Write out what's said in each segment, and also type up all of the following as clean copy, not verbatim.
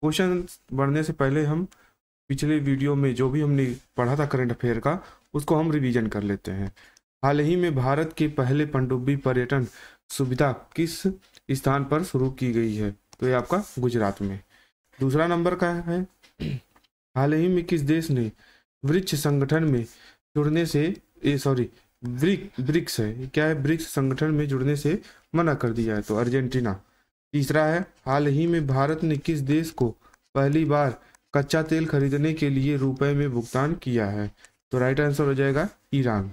Question बढ़ने से पहले हम पिछले वीडियो में जो भी हमने पढ़ा था करंट अफेयर का, उसको हम रिवीजन कर लेते हैं। हाल ही में भारत के पहले पनडुब्बी पर्यटन सुविधा किस स्थान पर शुरू की गई है? तो ये आपका गुजरात में। दूसरा नंबर का है, हाल ही में किस देश ने ब्रिक्स संगठन में जुड़ने से ब्रिक्स है, क्या है, ब्रिक्स संगठन में जुड़ने से मना कर दिया है? तो अर्जेंटीना। तीसरा है, हाल ही में भारत ने किस देश को पहली बार कच्चा तेल खरीदने के लिए रुपए में भुगतान किया है? तो राइट आंसर हो जाएगा ईरान।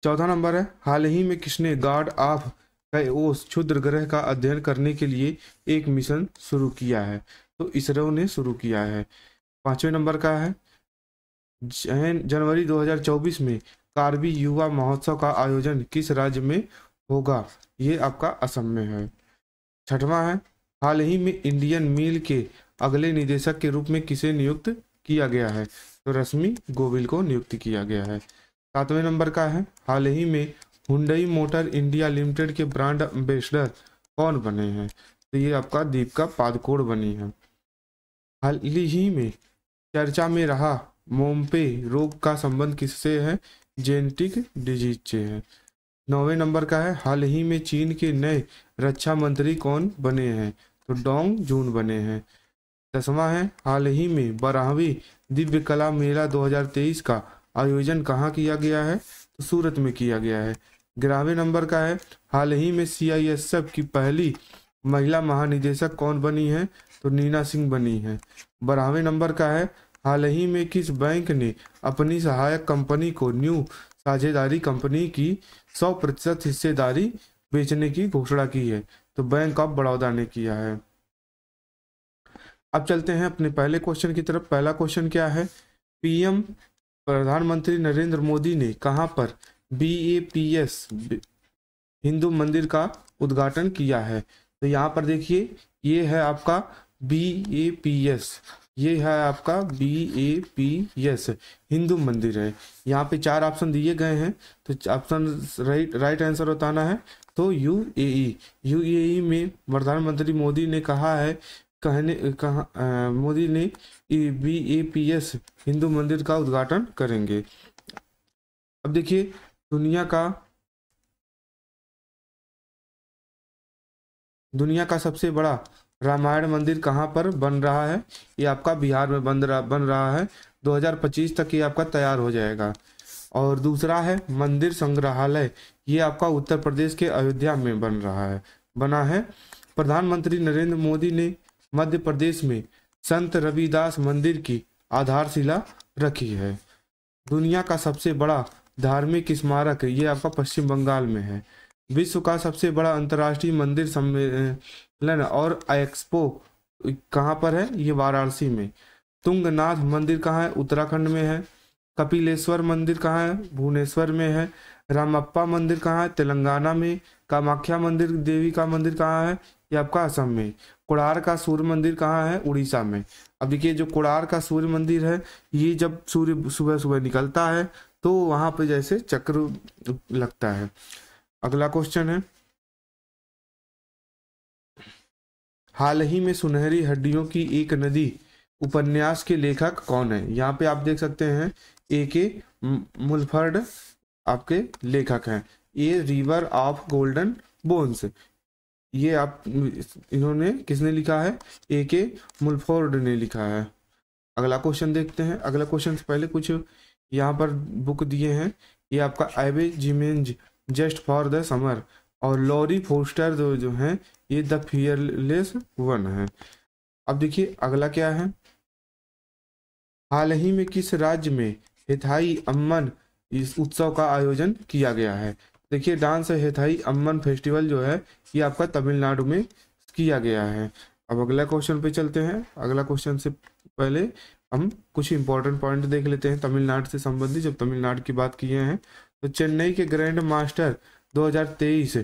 चौथा नंबर है, हाल ही में किसने गॉड ऑफ कैओस क्षुद्र ग्रह का अध्ययन करने के लिए एक मिशन शुरू किया है? तो इसरो ने शुरू किया है। पांचवें नंबर का है, जनवरी 2024 में कार्बी युवा महोत्सव का आयोजन किस राज्य में होगा? ये आपका असम में है। छठवां है, हाल ही में इंडियन मील के अगले निदेशक के रूप में किसे नियुक्त किया गया है? तो रश्मि गोविल को नियुक्त किया गया है। सातवें नंबर का है, हाल ही में हुंडई मोटर इंडिया लिमिटेड के ब्रांड एम्बेसडर कौन बने हैं? तो ये आपका दीपिका पादुकोण बनी है। हाल ही में चर्चा में रहा मोमपे रोग का संबंध किससे है? जेनेटिक डिजीज से है। 9वें नंबर का है, हाल ही में चीन के नए रक्षा मंत्री कौन बने हैं? तो डोंग जून बने हैं। 10वां है, हाल ही में 12वीं दिव्य कला मेला 2023 का आयोजन कहाँ किया गया है? तो सूरत में किया गया है। 11वें नंबर का है, हाल ही में CISF की पहली महिला महानिदेशक कौन बनी है? तो नीना सिंह बनी है। 12वें नंबर का है, हाल ही में किस बैंक ने अपनी सहायक कंपनी को न्यू साझेदारी कंपनी की 100% हिस्सेदारी बेचने की घोषणा की है? तो बैंक ऑफ बड़ौदा ने किया है। अब चलते हैं अपने पहले क्वेश्चन की तरफ। पहला क्वेश्चन क्या है, पीएम प्रधानमंत्री नरेंद्र मोदी ने कहां पर BAPS हिंदू मंदिर का उद्घाटन किया है? तो यहाँ पर देखिए, ये है आपका BAPS, ये है आपका BAPS हिंदू मंदिर है। यहाँ पे 4 ऑप्शन दिए गए हैं, तो ऑप्शन राइट आंसर बताना है। तो UAE में प्रधानमंत्री मोदी ने कहा है, मोदी ने BAPS हिंदू मंदिर का उद्घाटन करेंगे। अब देखिए, दुनिया का सबसे बड़ा रामायण मंदिर कहाँ पर बन रहा है? ये आपका बिहार में बन रहा है। 2025 तक ये आपका तैयार हो जाएगा। और दूसरा है मंदिर संग्रहालय, ये आपका उत्तर प्रदेश के अयोध्या में बना है। प्रधानमंत्री नरेंद्र मोदी ने मध्य प्रदेश में संत रविदास मंदिर की आधारशिला रखी है। दुनिया का सबसे बड़ा धार्मिक स्मारक, ये आपका पश्चिम बंगाल में है। विश्व का सबसे बड़ा अंतर्राष्ट्रीय मंदिर सम्मेलन और एक्सपो कहाँ पर है? ये वाराणसी में। तुंगनाथ मंदिर कहाँ है? उत्तराखंड में है। कपिलेश्वर मंदिर कहाँ है? भुवनेश्वर में है। रामप्पा मंदिर कहाँ है? तेलंगाना में। कामाख्या मंदिर देवी का मंदिर कहाँ है? ये आपका असम में। कोणार्क का सूर्य मंदिर कहाँ है? उड़ीसा में। अब देखिए, जो कोणार्क का सूर्य मंदिर है, ये जब सूर्य सुबह सुबह निकलता है तो वहां पे जैसे चक्र लगता है। अगला क्वेश्चन है, हाल ही में सुनहरी हड्डियों की एक नदी उपन्यास के लेखक कौन है? यहाँ पे आप देख सकते हैं AK मुल्फर्ड आपके लेखक हैं। ये रिवर ऑफ गोल्डन बोन्स, ये आप इन्होंने किसने लिखा है? AK मुल्फोर्ड ने लिखा है। अगला क्वेश्चन देखते हैं। अगला क्वेश्चन से पहले कुछ यहाँ पर बुक दिए हैं। ये आपका एबे जिमेंज जस्ट फॉर द समर और लॉरी फोस्टर जो हैं, ये द फियरलेस वन है। अब देखिए अगला क्या है, हाल ही में किस राज्य में हेथाई अम्मन इस उत्सव का आयोजन किया गया है? देखिए, डांस हेथाई अम्मन फेस्टिवल जो है, ये आपका तमिलनाडु में किया गया है। अब अगला क्वेश्चन पे चलते हैं। अगला क्वेश्चन से पहले हम कुछ इंपॉर्टेंट पॉइंट देख लेते हैं तमिलनाडु से संबंधित। जब तमिलनाडु की बात किए हैं, तो चेन्नई के ग्रैंड मास्टर 2023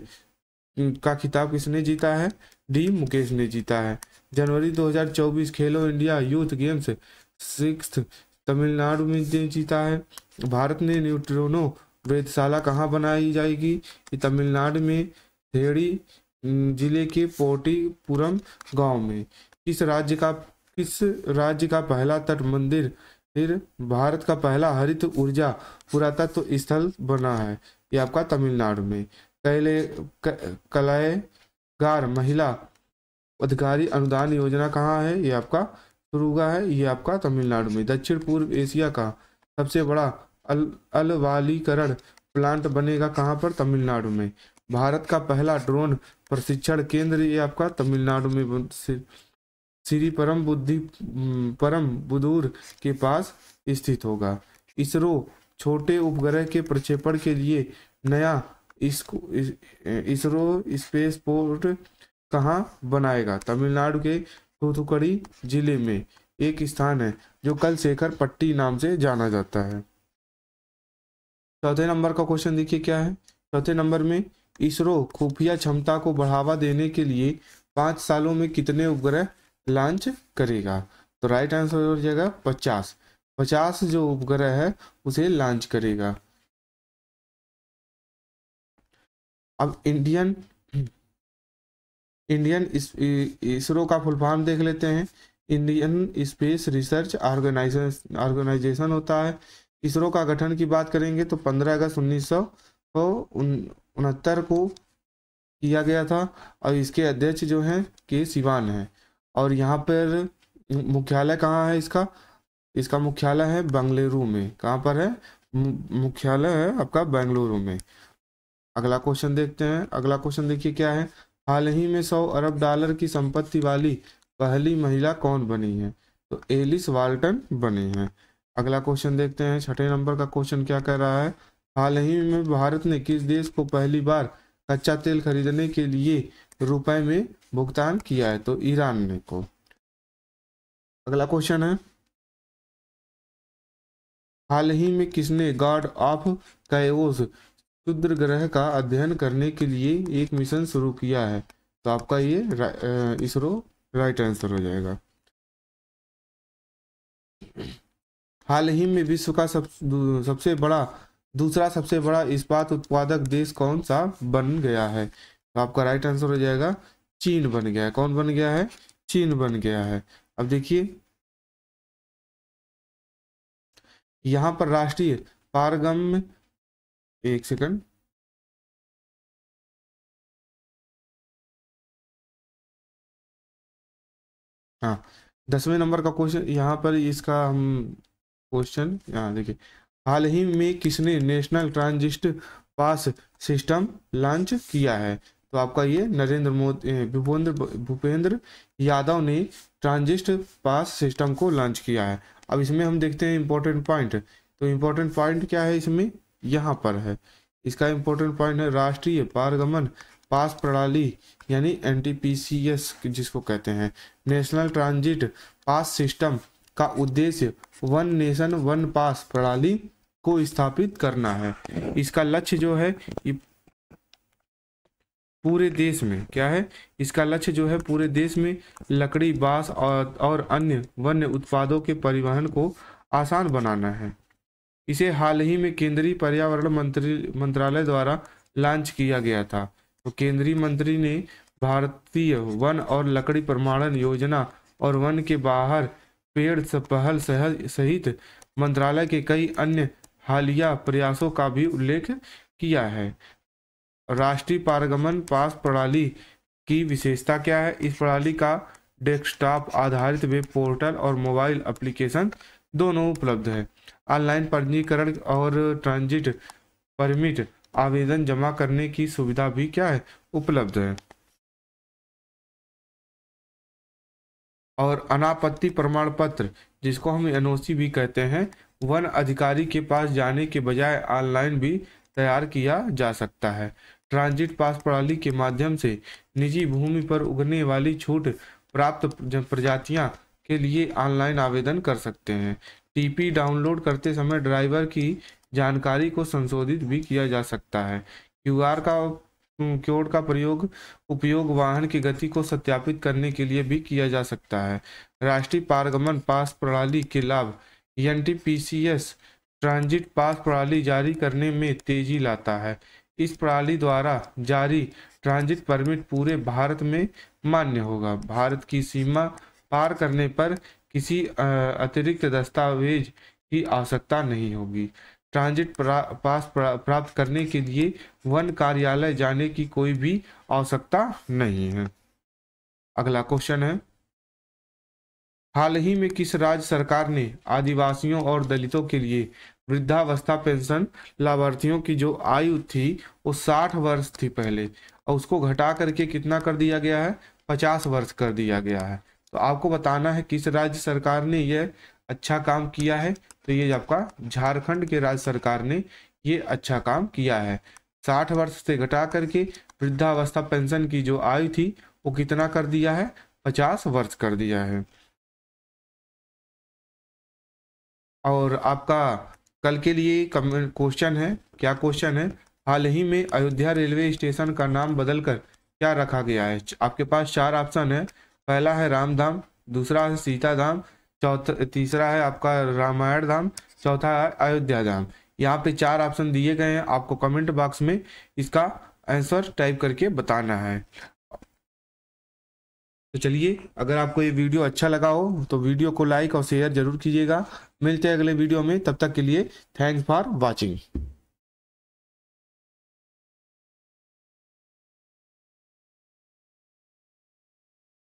का खिताब किसने जीता है? D मुकेश ने जीता है। जनवरी 2024 खेलो India youth games 6th Tamil Nadu में जीता है। भारत ने न्यूट्रिनो वेधशाला कहाँ बनाई जाएगी? ये तमिलनाडु में थेड़ी जिले के पोटीपुरम गांव में। किस राज्य का पहला तट मंदिर फिर भारत का पहला हरित ऊर्जा पुरातत्व स्थल बना है? ये आपका तमिलनाडु में। कलायगार महिला अधिकारी अनुदान योजना कहाँ है? ये आपका सुरुगा है, ये आपका तमिलनाडु में। दक्षिण पूर्व एशिया का सबसे बड़ा अलवालीकरण प्लांट बनेगा कहाँ पर? तमिलनाडु में। भारत का पहला ड्रोन प्रशिक्षण केंद्र, ये आपका तमिलनाडु में श्री परम बुदूर के पास स्थित होगा। इसरो छोटे उपग्रह के प्रक्षेपण के लिए नया इसरो स्पेस पोर्ट कहाँ बनाएगा? तमिलनाडु के थूथुकुडी जिले में एक स्थान है जो कलशेखर पट्टी नाम से जाना जाता है। चौथे नंबर का क्वेश्चन देखिए क्या है। चौथे नंबर में इसरो खुफिया क्षमता को बढ़ावा देने के लिए 5 सालों में कितने उपग्रह लॉन्च करेगा? तो राइट आंसर हो जाएगा 50 जो उपग्रह है उसे लॉन्च करेगा। अब इंडियन इसरो का फुल फॉर्म देख लेते हैं। इंडियन स्पेस रिसर्च ऑर्गेनाइजेशन होता है। इसरो का गठन की बात करेंगे तो 15 अगस्त 1969 को किया गया था और इसके अध्यक्ष जो हैं के सिवान है। और यहाँ पर मुख्यालय कहाँ है इसका मुख्यालय है बेंगलुरु में। कहाँ पर है? मुख्यालय है आपका बेंगलुरु में। अगला क्वेश्चन देखते हैं। अगला क्वेश्चन देखिए क्या है। हाल ही में 100 अरब डॉलर की संपत्ति वाली पहली महिला कौन बनी है? तो एलिस वाल्टन बनी है। अगला क्वेश्चन देखते हैं। छठे नंबर का क्वेश्चन क्या कह रहा है। हाल ही में भारत ने किस देश को पहली बार कच्चा तेल खरीदने के लिए रुपए में भुगतान किया है? तो ईरान ने को। अगला क्वेश्चन है। हाल ही में किसने गॉड ऑफ कैओस क्षुद्र ग्रह का अध्ययन करने के लिए एक मिशन शुरू किया है? तो आपका ये इसरो राइट आंसर हो जाएगा। हाल ही में विश्व का दूसरा सबसे बड़ा इस्पात उत्पादक देश कौन सा बन गया है? तो आपका राइट आंसर हो जाएगा चीन बन गया है। कौन बन गया है? चीन बन गया है। अब देखिए यहां पर राष्ट्रीय पारगम्य, एक सेकंड, हाँ 10वें नंबर का क्वेश्चन यहाँ पर इसका हम क्वेश्चन यहाँ देखिए। हाल ही में किसने national transit pass system launch किया है? तो आपका ये नरेंद्र मोदी भूपेंद्र यादव ने ट्रांजिट पास सिस्टम को लॉन्च किया है। अब इसमें हम देखते हैं इंपॉर्टेंट पॉइंट। तो इंपॉर्टेंट पॉइंट क्या है इसमें? यहाँ पर है इसका इंपॉर्टेंट पॉइंट है राष्ट्रीय पारगमन पास प्रणाली यानी NTPCS जिसको कहते हैं। नेशनल ट्रांजिट पास सिस्टम का उद्देश्य वन नेशन वन पास प्रणाली को स्थापित करना है। इसका लक्ष्य जो है पूरे देश में क्या है? इसका लक्ष्य जो है पूरे देश में लकड़ी, बांस और अन्य वन्य उत्पादों के परिवहन को आसान बनाना है। इसे हाल ही में केंद्रीय पर्यावरण मंत्रालय द्वारा लॉन्च किया गया था। तो केंद्रीय मंत्री ने भारतीय वन और लकड़ी प्रमाणन योजना और वन के बाहर पेड़ पहल सहित मंत्रालय के कई अन्य हालिया प्रयासों का भी उल्लेख किया है। राष्ट्रीय पारगमन पास प्रणाली की विशेषता क्या है? इस प्रणाली का डेस्कटॉप आधारित वेब पोर्टल और मोबाइल एप्लीकेशन दोनों उपलब्ध है। ऑनलाइन पंजीकरण और ट्रांजिट परमिट आवेदन जमा करने की सुविधा भी क्या है? उपलब्ध है। और अनापत्ति प्रमाण पत्र जिसको हम NOC भी कहते हैं, वन अधिकारी के पास जाने के बजाय ऑनलाइन भी तैयार किया जा सकता है। ट्रांजिट पास प्रणाली के माध्यम से निजी भूमि पर उगने वाली छूट प्राप्त प्रजातियां के लिए ऑनलाइन आवेदन कर सकते हैं। TP डाउनलोड करते समय ड्राइवर की जानकारी को संशोधित भी किया जा सकता है। QR कोड का उपयोग वाहन की गति को सत्यापित करने के लिए भी किया जा सकता है। राष्ट्रीय पारगमन पास प्रणाली के लाभ NTPCS ट्रांजिट पास प्रणाली जारी करने में तेजी लाता है। इस प्रणाली द्वारा जारी ट्रांजिट परमिट पूरे भारत में मान्य होगा। भारत की सीमा पार करने पर किसी अतिरिक्त दस्तावेज की आवश्यकता नहीं होगी। ट्रांजिट पास प्राप्त करने के लिए वन कार्यालय जाने की कोई भी आवश्यकता नहीं है। अगला क्वेश्चन है, हाल ही में किस राज्य सरकार ने आदिवासियों और दलितों के लिए वृद्धावस्था पेंशन लाभार्थियों की जो आयु थी वो 60 वर्ष थी पहले, और उसको घटा करके कितना कर दिया गया है, 50 वर्ष कर दिया गया है। तो आपको बताना है किस राज्य सरकार ने यह अच्छा काम किया है। तो ये आपका झारखंड के राज्य सरकार ने ये अच्छा काम किया है। 60 वर्ष से घटा करके वृद्धावस्था पेंशन की जो आयु थी वो कितना कर दिया है, 50 वर्ष कर दिया है। और आपका कल के लिए क्वेश्चन है, क्या क्वेश्चन है, हाल ही में अयोध्या रेलवे स्टेशन का नाम बदलकर क्या रखा गया है। आपके पास 4 ऑप्शन है, पहला है रामधाम, दूसरा है सीता धाम, तीसरा है आपका रामायण धाम, चौथा है अयोध्या धाम। यहाँ पे 4 ऑप्शन दिए गए हैं, आपको कमेंट बॉक्स में इसका आंसर टाइप करके बताना है। तो चलिए, अगर आपको ये वीडियो अच्छा लगा हो तो वीडियो को लाइक और शेयर जरूर कीजिएगा। मिलते हैं अगले वीडियो में, तब तक के लिए थैंक्स फॉर वॉचिंग।